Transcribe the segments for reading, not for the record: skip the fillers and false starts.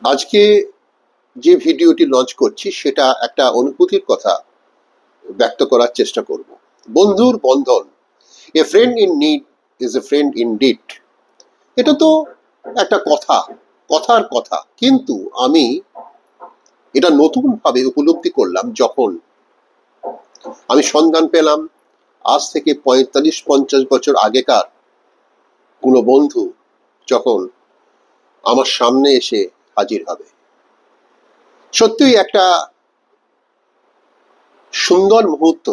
আজকে যে ভিডিওটি লঞ্চ করছি সেটা একটা অনুভূতির কথা ব্যক্ত করার চেষ্টা করব। বন্ধুর বন্ধন, a friend in need is a friend indeed. এটা তো একটা কথার কথা, কিন্তু আমি এটা নতুন ভাবে উপলব্ধি করলাম যখন আমি সন্ধান পেলাম আজ থেকে 45-50 বছর আগেকার কোনো বন্ধু যখন আমার সামনে এসে হাজির হবে। সত্যিই একটা সুন্দর মুহূর্ত,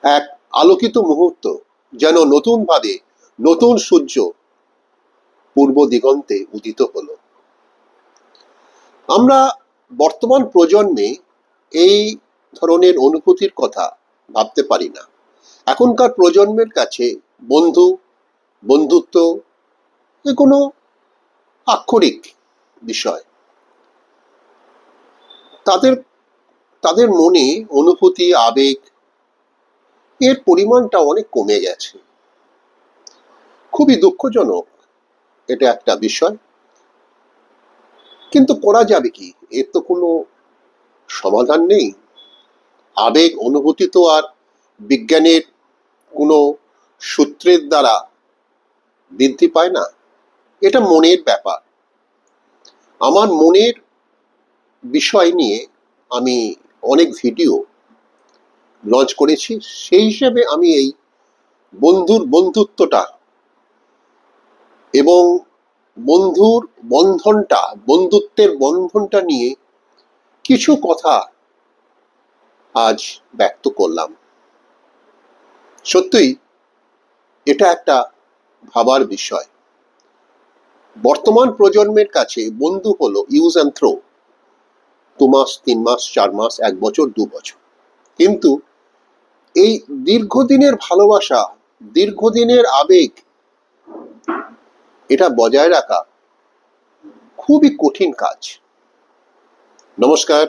এক আলোকিত মুহূর্ত, যেন নতুন ভাবে নতুন সূর্য পূর্ব দিগন্তে উদিত হলো। আমরা বর্তমান প্রজন্মে এই ধরনের অনুভূতির কথা ভাবতে পারি না। এখনকার প্রজন্মের কাছে বন্ধু, বন্ধুত্ব এ কোনো আক্ষরিক বিষয়। তাদের তাদের মনে অনুভূতি, আবেগ এর পরিমাণটা অনেক কমে গেছে। খুবই দুঃখজনক এটা একটা বিষয়, কিন্তু করা যাবে কি? এর তো কোনো সমাধান নেই। আবেগ অনুভূতি তো আর বিজ্ঞানের কোনো সূত্রের দ্বারা বৃদ্ধি পায় না। এটা মনের ব্যাপার। আমার মনের বিষয় নিয়ে আমি অনেক ভিডিও লঞ্চ করেছি। সেই হিসেবে আমি এই বন্ধুর বন্ধুত্বটা এবং বন্ধুত্বের বন্ধনটা নিয়ে কিছু কথা আজ ব্যক্ত করলাম। সত্যিই এটা একটা ভাবার বিষয়। বর্তমান প্রজন্মের কাছে বন্ধু হলো ইউজ অ্যান্ড থ্রো, 2 মাস, 3 মাস, 4 মাস, 1 বছর, 2 বছর। কিন্তু এই দীর্ঘদিনের ভালোবাসা, দীর্ঘদিনের আবেগ, এটা বজায় রাখা খুবই কঠিন কাজ। নমস্কার।